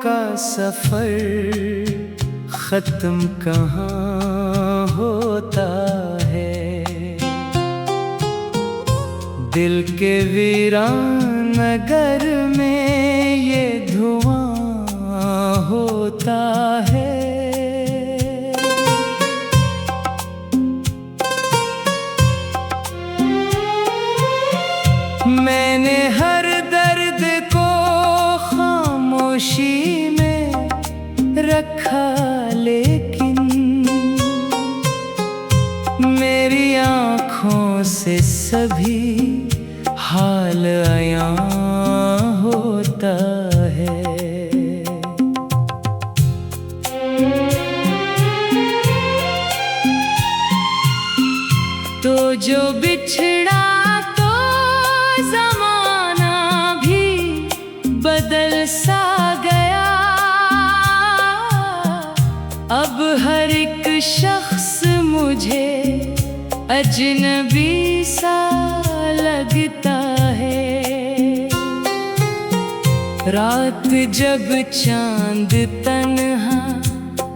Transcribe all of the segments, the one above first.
का सफर खत्म कहाँ होता है। दिल के वीरान नगर में ये धुआं होता है। मैंने हर दर्द को खामोशी में रखा, लेकिन मेरी आँखों से सभी हाल आयां होता है। तो जो बिछड़ा तो ज़माना भी बदल सा गया। अब हर एक शख्स मुझे अजनबी सा लगता है। रात जब चांद तन्हा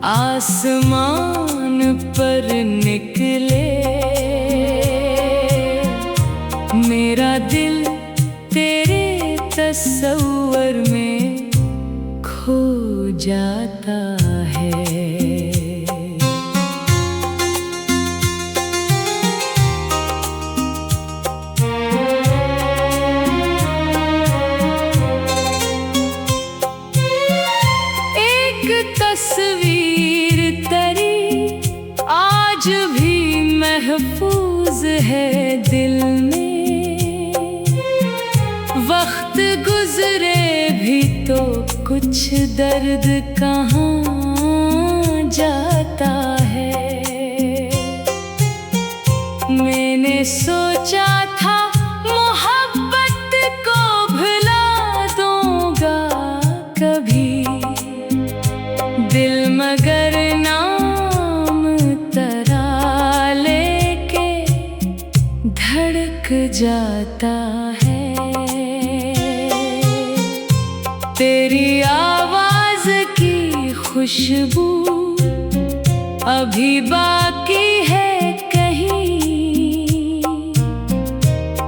आसमान पर निकले, मेरा दिल तेरे तस्वर में खो जाता है। तस्वीर तेरी आज भी महफूज है दिल में। वक्त गुजरे भी तो कुछ दर्द कहाँ जाता है। मैंने सोचा था मोहब्बत को भुला दूंगा कभी, दिल मगर नाम तेरा लेके धड़क जाता है। तेरी आवाज़ की खुशबू अभी बाकी है कहीं।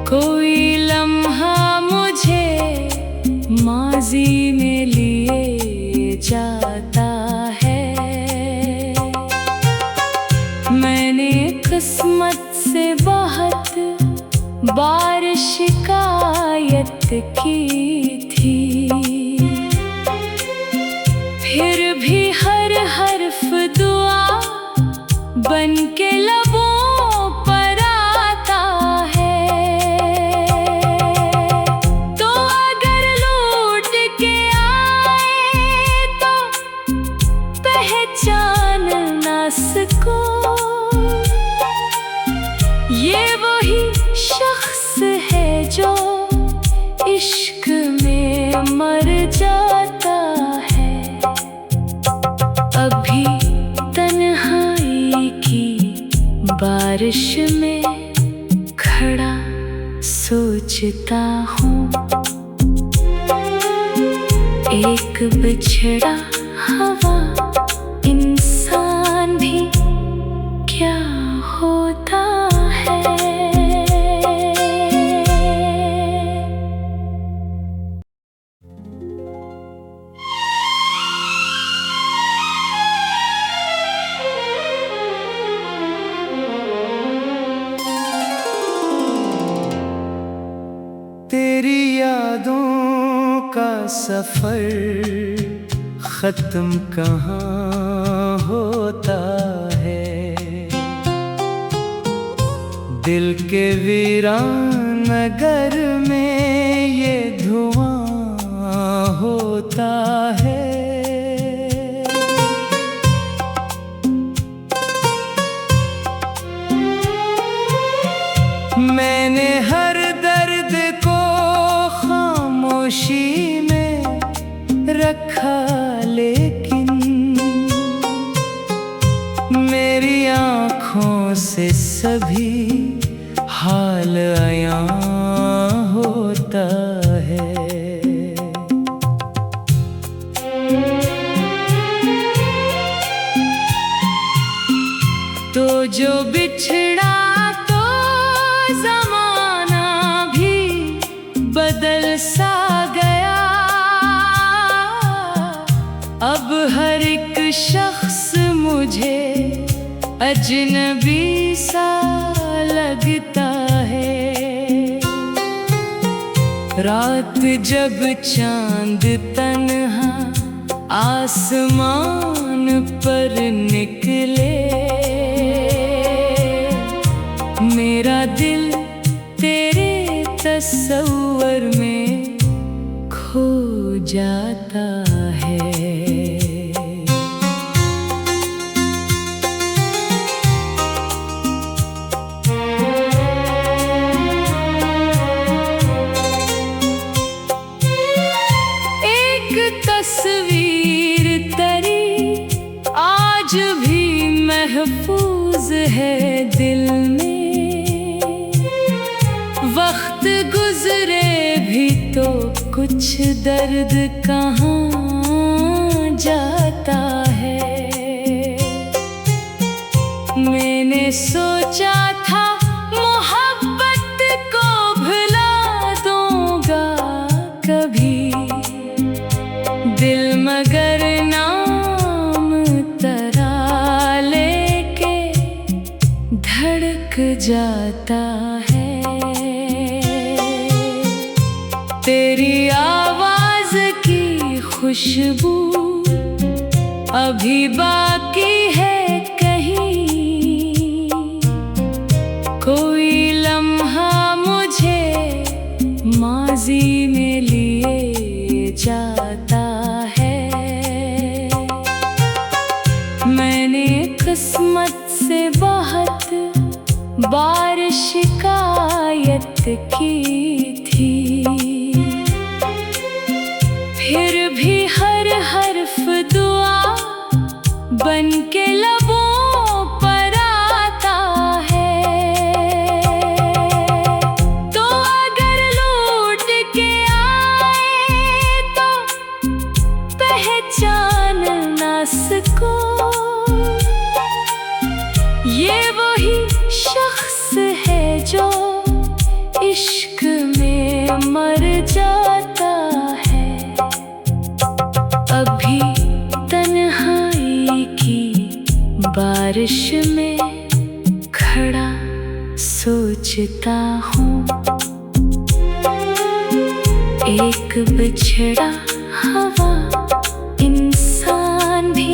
कोई लम्हा मुझे माज़ी में लिए जाता है। मैंने किस्मत से बहुत बार शिकायत की थी, फिर भी हर हर्फ दुआ बन के लबों पर आता है। तो अगर लौट के आए तो पहचान ना सको, ये वही शख्स है जो इश्क में मर जाता है। अभी तन्हाई की बारिश में खड़ा सोचता हूँ, एक बिछड़ा हवा इंसान भी क्या होता है। तेरी यादों का सफर खत्म कहाँ होता है। दिल के वीरान नगर में ये धुआं होता है। मैंने हर दर्द को खामोशी में रखा, लेकिन मेरी आँखों से सभी हाल आयां होता है। जो बिछड़ा तो जमाना भी बदल सा गया। अब हर एक शख्स मुझे अजनबी सा लगता है। रात जब चांद तन्हा आसमान पर निकले, मेरा दिल तेरे तस्वर में खो जाता है। तस्वीर तेरी आज भी महफूज है दिल में। वक्त गुजरे भी तो कुछ दर्द कहाँ जाता है। मैंने सोचा था मोहब्बत को भुला दूंगा कभी, दिल मगर नाम तेरा लेके धड़क जाता है। तेरी आवाज की खुशबू अभी बाकी है कहीं। कोई लम्हा मुझे माजी में लिए जाता है। मैंने किस्मत से बहुत बार शिकायत की थी, फिर भी हर हर्फ दुआ बन के लबों पर आता है। तो अगर लौट के आए तो पहचान ना सको, ये वही शख्स है जो इश्क में मर जाता है। अभी तन्हाई की बारिश में खड़ा सोचता हूँ, एक बिछड़ा हवा इंसान भी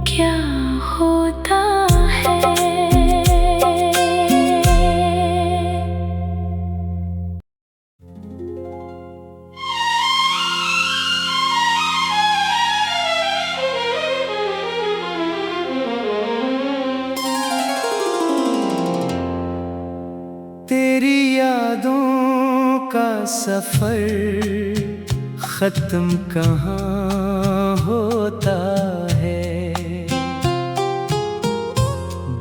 क्या होता है। तेरी यादों का सफर खत्म कहाँ होता है।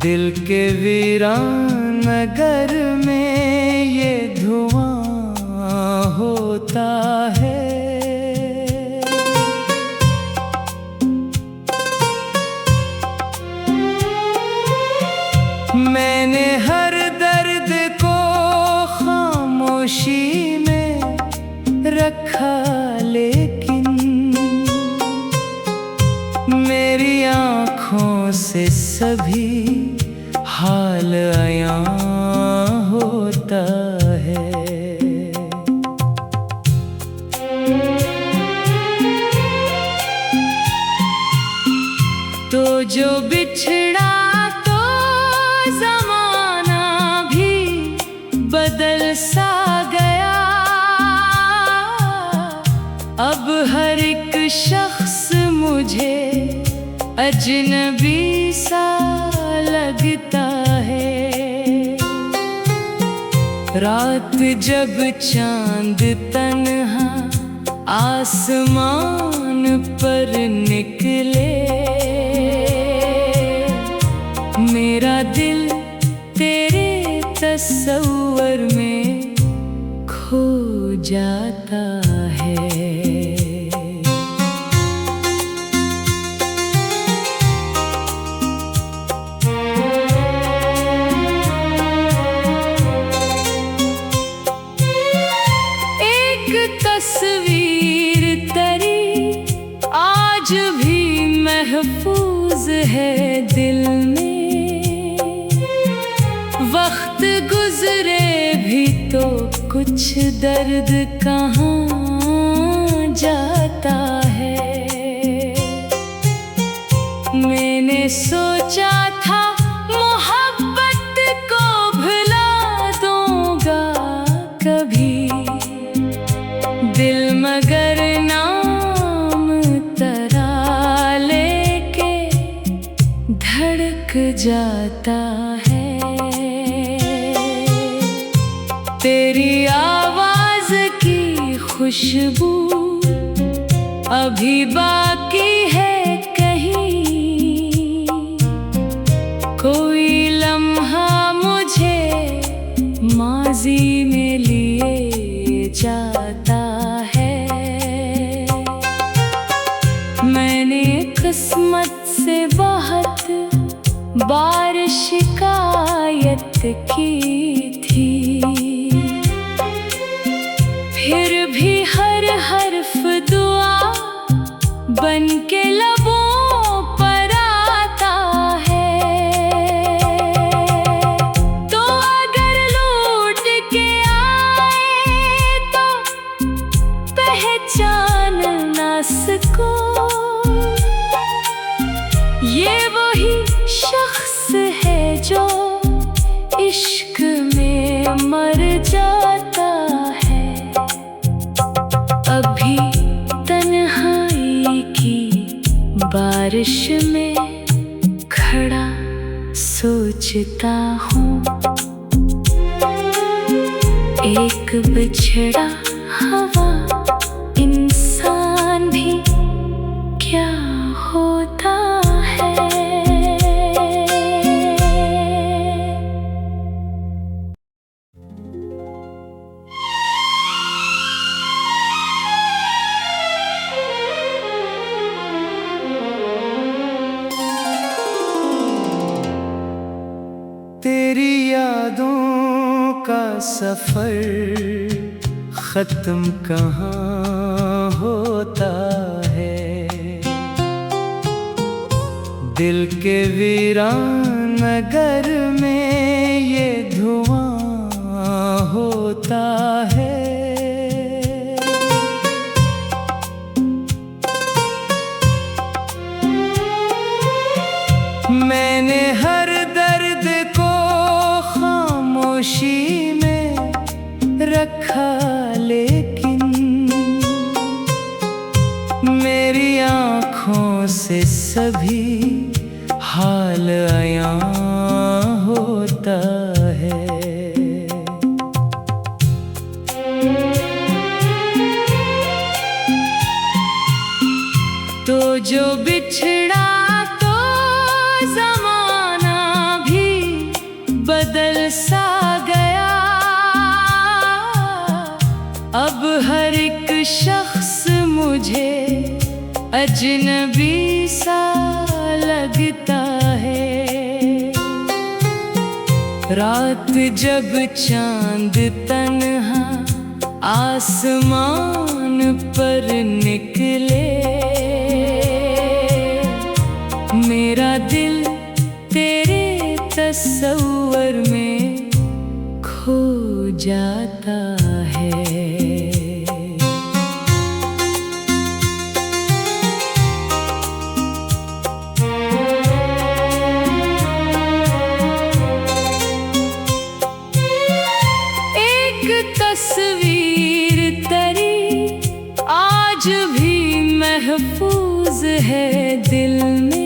दिल के वीरान नगर में ये धुआं होता है। मैंने हर दर्द को खामोशी में रखा, लेकिन मेरी आँखों से सभी हाल आयां होता है। तो जो बिछड़ा तो जमाना भी बदल सा गया। अब हर एक शख्स मुझे अजनबी सा लगता है। रात जब चांद तन्हा आसमान पर निकले, मेरा दिल तेरे तस्वर में खो जाता है। आज भी महफूज है दिल में। वक्त गुजरे भी तो कुछ दर्द कहाँ जाता है। मैंने सोचा था मोहब्बत को भुला दूंगा कभी, दिल मगर नाम तरा लेके धड़क जाता है। तेरी आवाज की खुशबू अभी बाकी है कहीं, कोई लम्हा मुझे माजी में लिए जाता है। मैंने किस्मत से बहुत बार शिकायत की थी, फिर भी हर हर्फ दुआ बन के लबों पर आता है। तो अगर लौट के आए तो पहचान ना सको, ये वही शख्स है जो इश्क में मर जाता है। अभी तन्हाई की बारिश में खड़ा सोचता हूँ, एक बिछड़ा हवा इंसान भी क्या होता है। तेरी यादों का सफर खत्म कहाँ होता है। दिल के वीरान नगर में ये धुआं होता है। मैंने हर दर्द को खामोशी में रखा, लेकिन मेरी आँखों से सभी हाल आया होता है। तो जो बिछड़ा तो ज़माना भी बदल सा गया। अब हर एक शख्स मुझे अजनबी सा लगता है। रात जब चांद तन्हा आसमान पर निकले, मेरा दिल तेरे तस्वर में खो जाता है। एक तस्वीर तेरी आज भी महफूज है दिल में।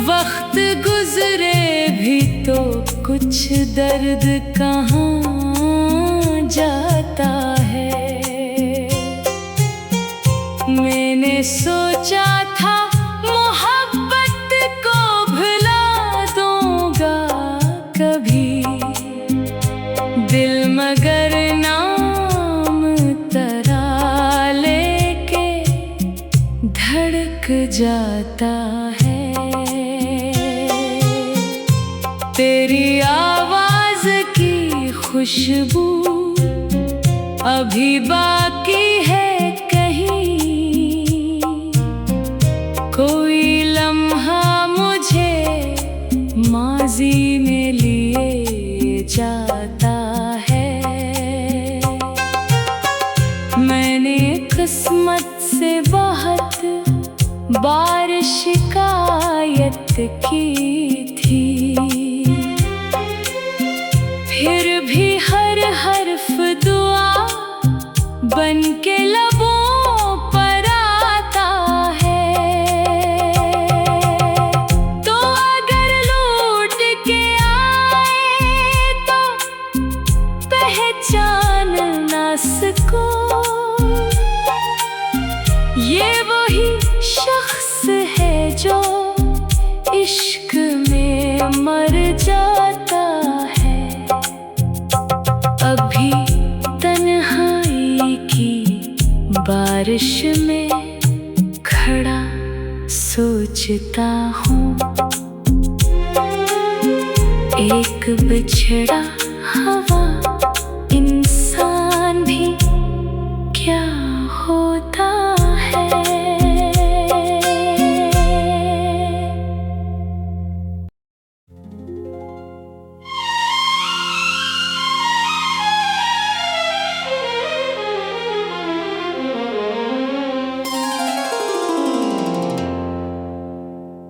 वक्त गुजरे भी तो कुछ दर्द कहाँ जाता है। मैंने सोचा था मोहब्बत को भुला दूंगा कभी, दिल मगर नाम तरा लेके धड़क जाता है। तेरी आवाज की खुशबू अभी बाकी है कहीं, से बहुत बार शिकायत की थी, फिर भी हर हर्फ दुआ बन के लबों पर आता है। तो अगर लौट के आए तो पहचान ना सको, ये वही शख्स है जो इश्क में मर जाता है। अभी तन्हाई की बारिश में खड़ा सोचता हूँ, एक बिछड़ा हवा इंसान भी क्या होता है।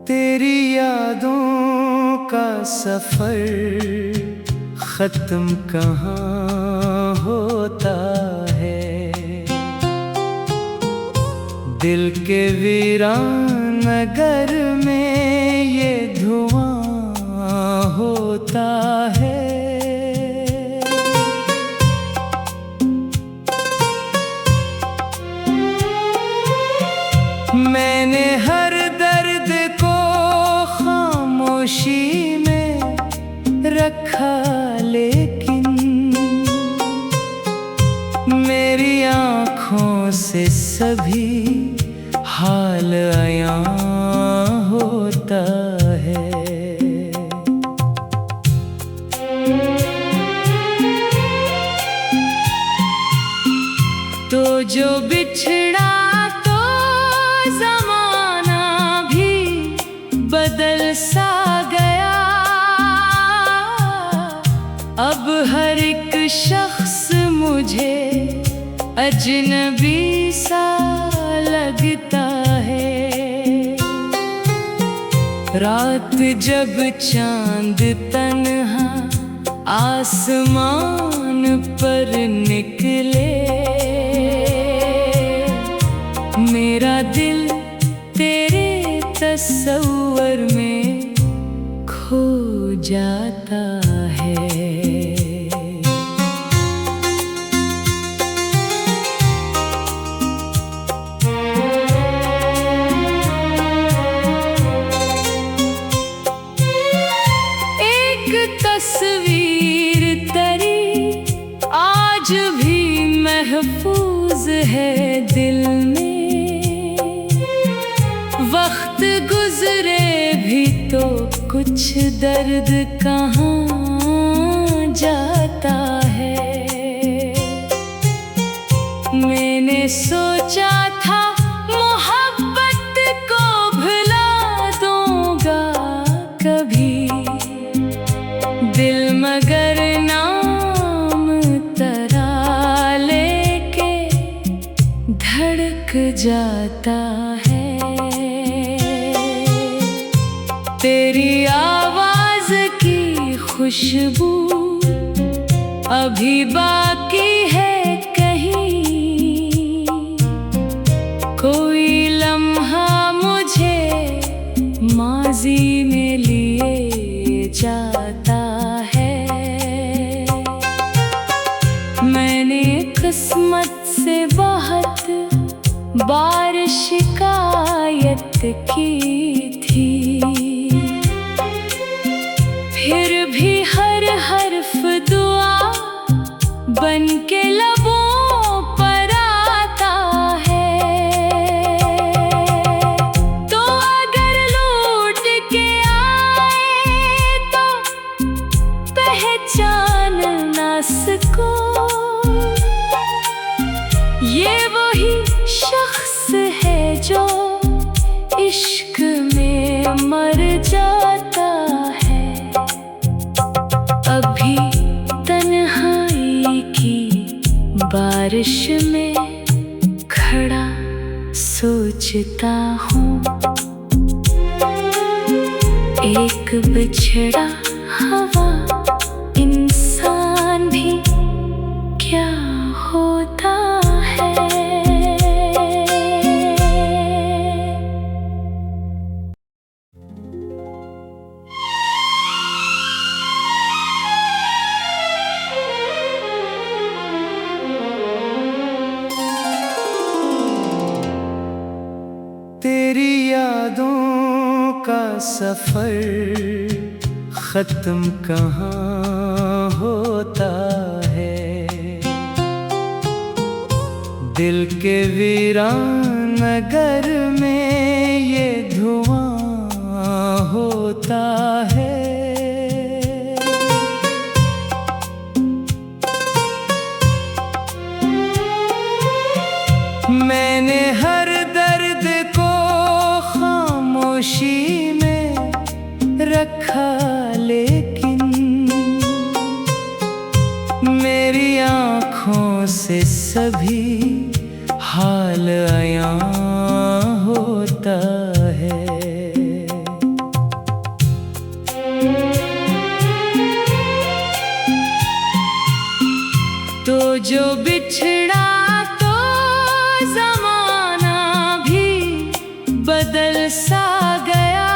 तेरी यादों का सफर खत्म कहाँ होता है, दिल के वीरान नगर में ये धुआं होता है। मैंने हर दर्द को खामोशी में रखा, लेकिन मेरी आँखों से सभी हाल आया होता है। तो जो बिछड़ा तो ज़माना भी बदल सा गया, अब हर एक शख्स मुझे अजनबी सा लगता है। रात जब चांद तन्हा आसमान पर निकले, मेरा दिल तेरे तस्वर में खो जाता है। एक तस्वीर तेरी आज भी महफूज है दिल में, वक्त गुजरे भी तो कुछ दर्द कहाँ जाता है। मैंने सोचा था मोहब्बत को भुला दूंगा कभी, दिल मगर नाम तेरा लेके धड़क जाता है। तेरी आवाज की खुशबू अभी बाकी है कहीं, कोई लम्हा मुझे माजी में लिए जाता है। मैंने किस्मत से बहुत बार शिकायत की थी, फिर भी हर हर्फ दुआ बन के लबों पर आता है। तो अगर लौट के आए तो पहचान ना सको, ये वही शख्स है जो इश्क में मर जाता है। अभी तन्हाई की बारिश में खड़ा सोचता हूँ एक बिछड़ा हवा इंसान भी क्या होता है। तेरी यादों का सफर खत्म कहाँ होता है। दिल के वीरान नगर में ये धुआं होता है। मैंने हर दर्द को खामोशी में रखा, लेकिन मेरी आँखों से सभी हाल आया होता है। तो जो बिछड़ा तो ज़माना भी बदल सा गया।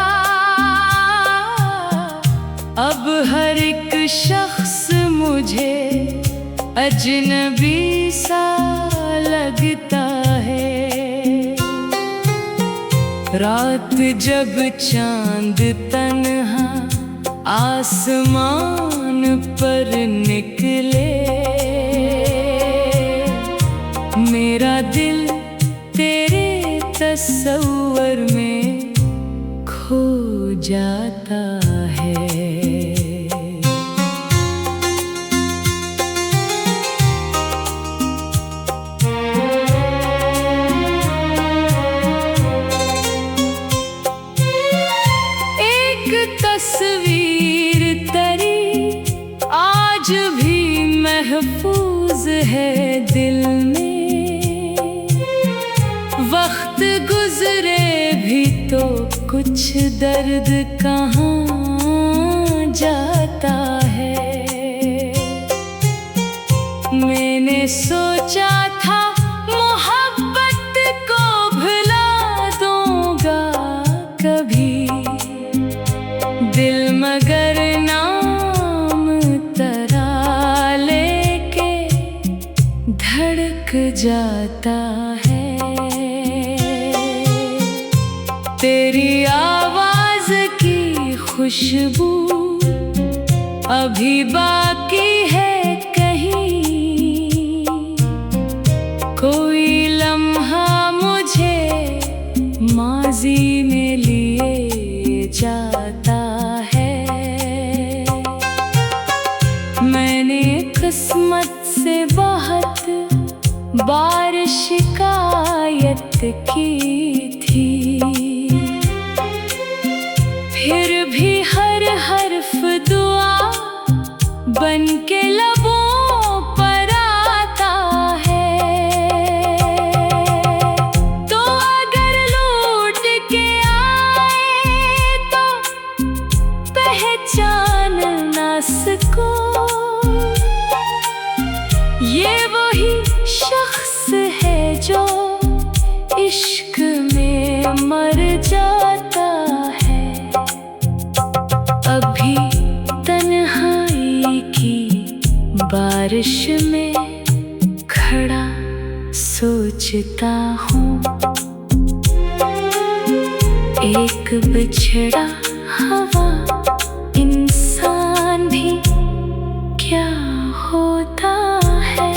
अब हर एक शख्स मुझे अजनबी सा लगता है। रात जब चांद तन्हा आसमान पर निकले, मेरा दिल तेरे तस्वर में खो जाता है। एक तस्वीर तरी आज भी महफूज है दिल में। वक्त गुजरे भी तो कुछ दर्द कहाँ जाता है। मैंने सोचा था मोहब्बत को भुला दूंगा कभी, दिल मगर नाम तरा लेके धड़क जाता है। तेरी आवाज की खुशबू अभी बाकी है कहीं। कोई लम्हा मुझे माजी में लिए जाता है। मैंने किस्मत से बहुत बार शिकायत की थी, फिर भी हर हर्फ दुआ बन के लबों पर आता है। तो अगर लौट के आए तो पहचान ना सको, ये वही शख्स है जो इश्क में मर जाता है। अभी तन्हाई की बारिश में खड़ा सोचता हूँ एक बिछड़ा हवा इंसान भी क्या होता है।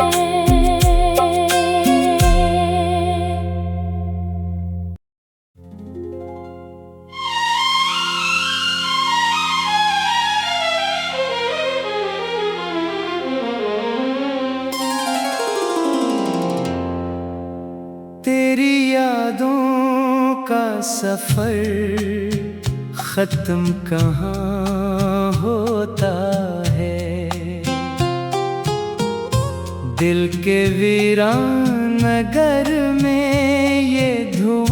तेरी यादों का सफर खत्म कहाँ होता है। दिल के वीरान नगर में ये धुआं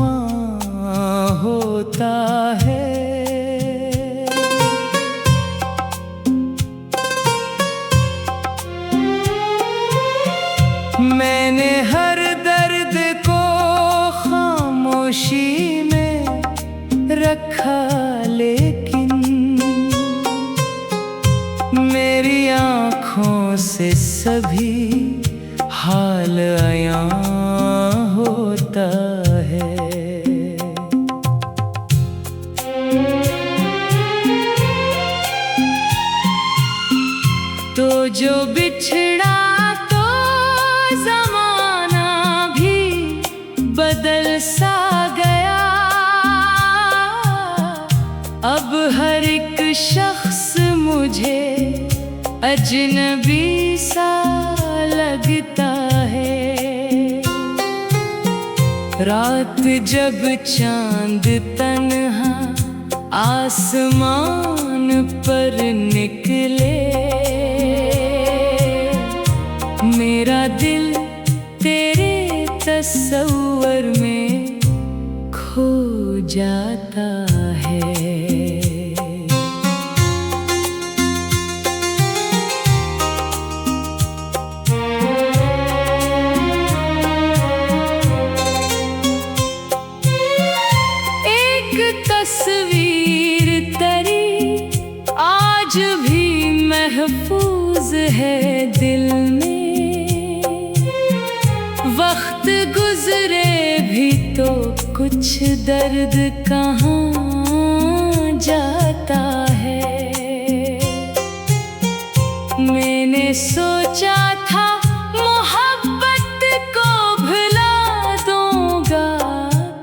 खामोशी में रखा, लेकिन मेरी आँखों से सभी हाल अयां होता है। तो जो बिछड़ा तो ज़माना भी बदल सा गया, अब हर एक शख्स मुझे अजनबी सा लगता है। रात जब चांद तन्हा आसमान पर निकले, मेरा दिल तेरे तस्वर में खो जाता है। तस्वीर तेरी आज भी महफूज है दिल में, वक्त गुजरे भी तो कुछ दर्द कहाँ जाता है। मैंने सोचा था मोहब्बत को भुला दूंगा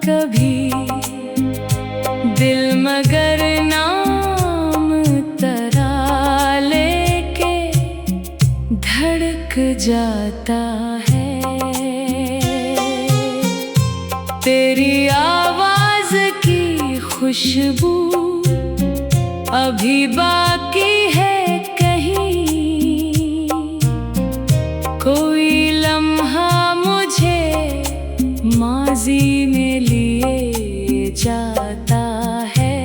कभी, दिल मगर नाम तेरा लेके धड़क जाता है। तेरी आवाज़ की खुशबू अभी बाकी है कहीं, कोई लम्हा मुझे माज़ी में लिए जाता है।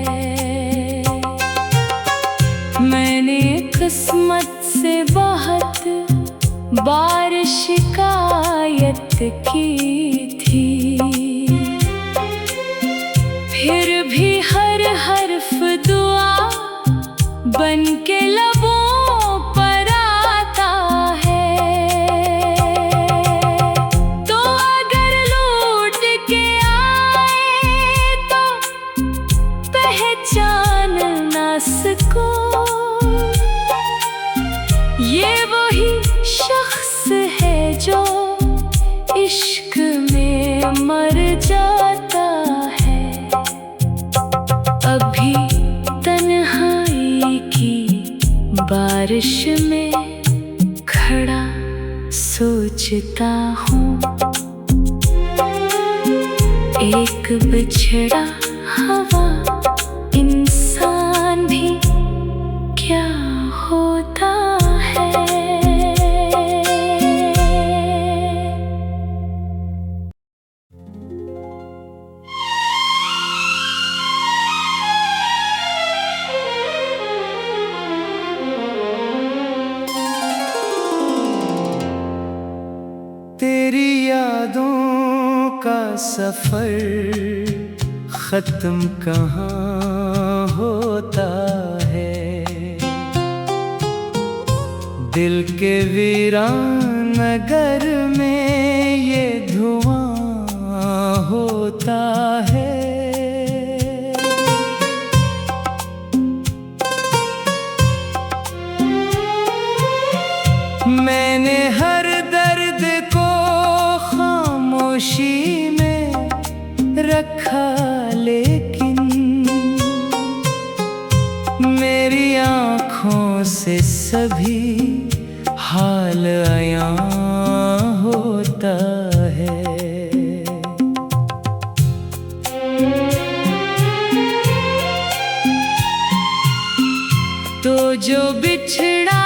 मैंने किस्मत से बहुत बार शिकायत की थी, फिर भी हर हर्फ दुआ बन के लबों पर आता है। तो अगर लौट के आए तो पहचान ना सको, ये वही शख्स है जो इश्क में मर जाता है। अभी तन्हाई की बारिश में खड़ा सोचता हूँ, एक बिछड़ा हवा इंसान भी क्या होता है। तेरी यादों का सफर खत्म कहाँ होता है। दिल के वीरान नगर में ये धुआं होता है। मैंने हर दर्द को खामोशी में रखा, लेकिन मेरी आँखों से सभी हाल अयां होता है। तो जो बिछड़ा